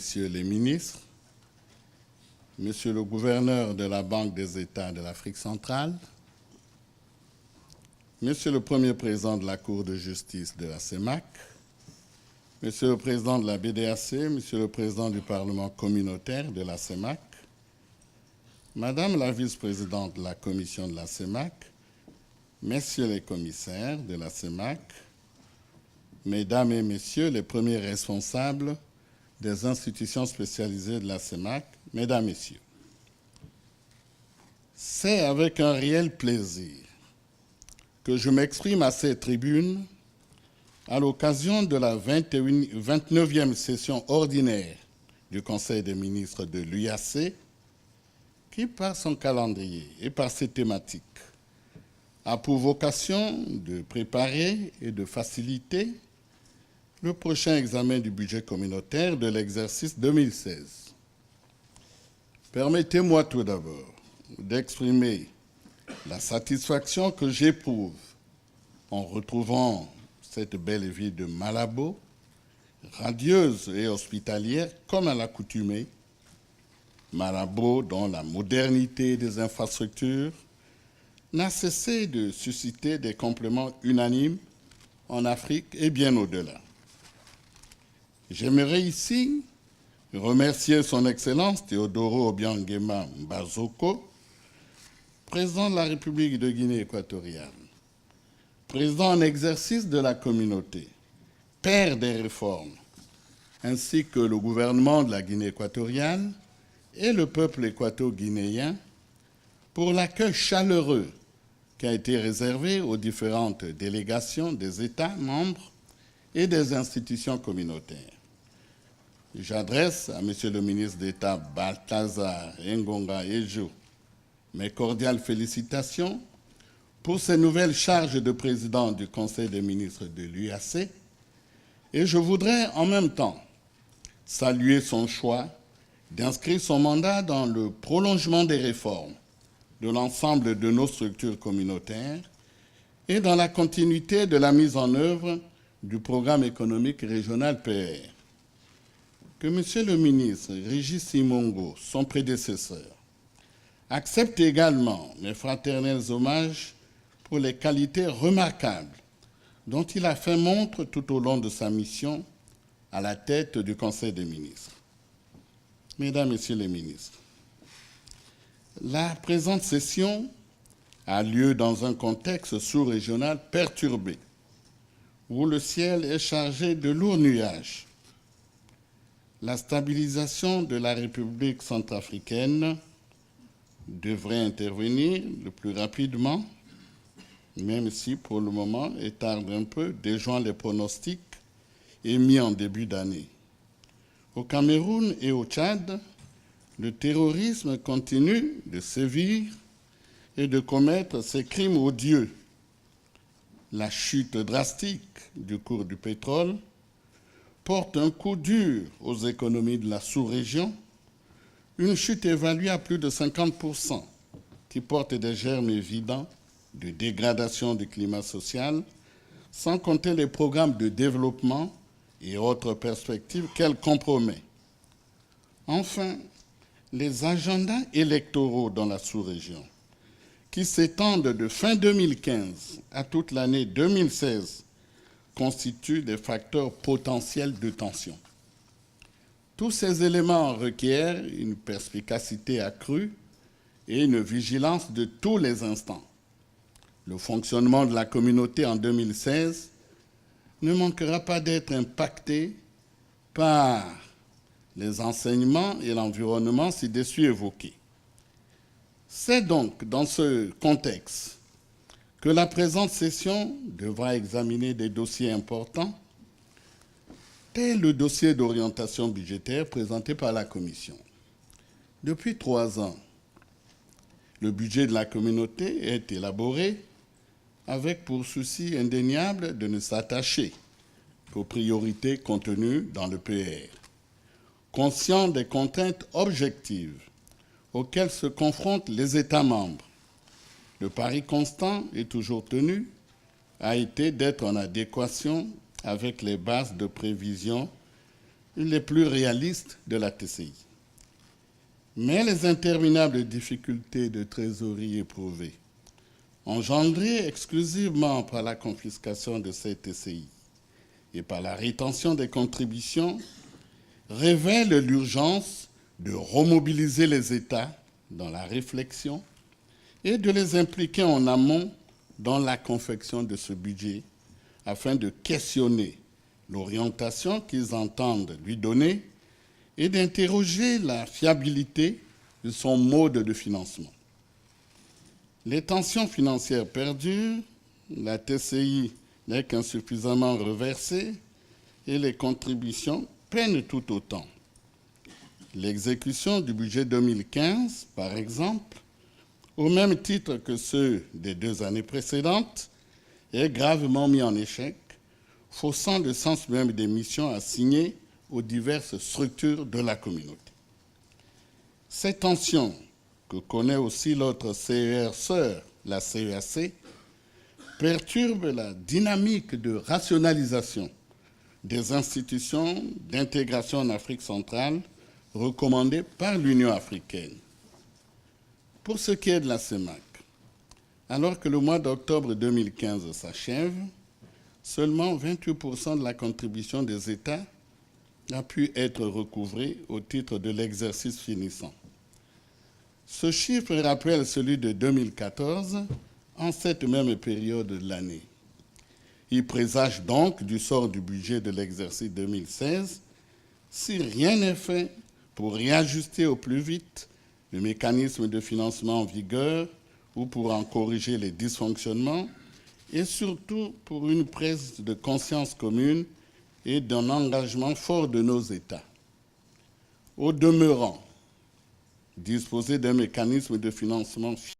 messieurs les ministres, monsieur le gouverneur de la Banque des États de l'Afrique centrale, monsieur le premier président de la Cour de justice de la CEMAC, monsieur le président de la BDAC, monsieur le président du Parlement communautaire de la CEMAC, madame la vice-présidente de la commission de la CEMAC, messieurs les commissaires de la CEMAC, mesdames et messieurs les premiers responsables des institutions spécialisées de la CEMAC, mesdames, messieurs, c'est avec un réel plaisir que je m'exprime à cette tribune à l'occasion de la 29e session ordinaire du Conseil des ministres de l'UAC, qui, par son calendrier et par ses thématiques, a pour vocation de préparer et de faciliter le prochain examen du budget communautaire de l'exercice 2016. Permettez-moi tout d'abord d'exprimer la satisfaction que j'éprouve en retrouvant cette belle ville de Malabo, radieuse et hospitalière comme à l'accoutumée. Malabo, dont la modernité des infrastructures n'a cessé de susciter des compliments unanimes en Afrique et bien au-delà. J'aimerais ici remercier son Excellence Théodoro Obiang-Nguema Mbazoko, président de la République de Guinée équatoriale, président en exercice de la communauté, père des réformes, ainsi que le gouvernement de la Guinée équatoriale et le peuple équato-guinéen pour l'accueil chaleureux qui a été réservé aux différentes délégations des États membres et des institutions communautaires. J'adresse à Monsieur le ministre d'État Balthazar Ngonga Ejo mes cordiales félicitations pour ses nouvelles charges de président du Conseil des ministres de l'UAC et je voudrais en même temps saluer son choix d'inscrire son mandat dans le prolongement des réformes de l'ensemble de nos structures communautaires et dans la continuité de la mise en œuvre du programme économique régional PR. Que Monsieur le ministre Régis Simongo, son prédécesseur, accepte également mes fraternels hommages pour les qualités remarquables dont il a fait montre tout au long de sa mission à la tête du Conseil des ministres. Mesdames, Messieurs les ministres, la présente session a lieu dans un contexte sous-régional perturbé, où le ciel est chargé de lourds nuages. La stabilisation de la République centrafricaine devrait intervenir le plus rapidement, même si pour le moment elle tarde un peu, déjouant les pronostics émis en début d'année. Au Cameroun et au Tchad, le terrorisme continue de sévir et de commettre ses crimes odieux. La chute drastique du cours du pétrole porte un coup dur aux économies de la sous-région, une chute évaluée à plus de 50%, qui porte des germes évidents de dégradation du climat social, sans compter les programmes de développement et autres perspectives qu'elle compromet. Enfin, les agendas électoraux dans la sous-région, qui s'étendent de fin 2015 à toute l'année 2016, constituent des facteurs potentiels de tension. Tous ces éléments requièrent une perspicacité accrue et une vigilance de tous les instants. Le fonctionnement de la communauté en 2016 ne manquera pas d'être impacté par les enseignements et l'environnement ci-dessus évoqués. C'est donc dans ce contexte que la présente session devra examiner des dossiers importants, tel le dossier d'orientation budgétaire présenté par la Commission. Depuis 3 ans, le budget de la communauté est élaboré avec pour souci indéniable de ne s'attacher qu'aux priorités contenues dans le PR. Conscient des contraintes objectives auxquelles se confrontent les États membres, le pari constant et toujours tenu a été d'être en adéquation avec les bases de prévision les plus réalistes de la TCI. Mais les interminables difficultés de trésorerie éprouvées, engendrées exclusivement par la confiscation de ces TCI et par la rétention des contributions, révèlent l'urgence de remobiliser les États dans la réflexion et de les impliquer en amont dans la confection de ce budget afin de questionner l'orientation qu'ils entendent lui donner et d'interroger la fiabilité de son mode de financement. Les tensions financières perdurent, la TCI n'est qu'insuffisamment reversée et les contributions peinent tout autant. L'exécution du budget 2015, par exemple, au même titre que ceux des 2 années précédentes, est gravement mis en échec, faussant le sens même des missions assignées aux diverses structures de la communauté. Ces tensions, que connaît aussi l'autre CER sœur, la CEAC, perturbent la dynamique de rationalisation des institutions d'intégration en Afrique centrale recommandées par l'Union africaine. Pour ce qui est de la CEMAC, alors que le mois d'octobre 2015 s'achève, seulement 28% de la contribution des États a pu être recouvrée au titre de l'exercice finissant. Ce chiffre rappelle celui de 2014 en cette même période de l'année. Il présage donc du sort du budget de l'exercice 2016 si rien n'est fait pour réajuster au plus vite le mécanisme de financement en vigueur ou pour en corriger les dysfonctionnements et surtout pour une prise de conscience commune et d'un engagement fort de nos États. Au demeurant, disposer d'un mécanisme de financement fiable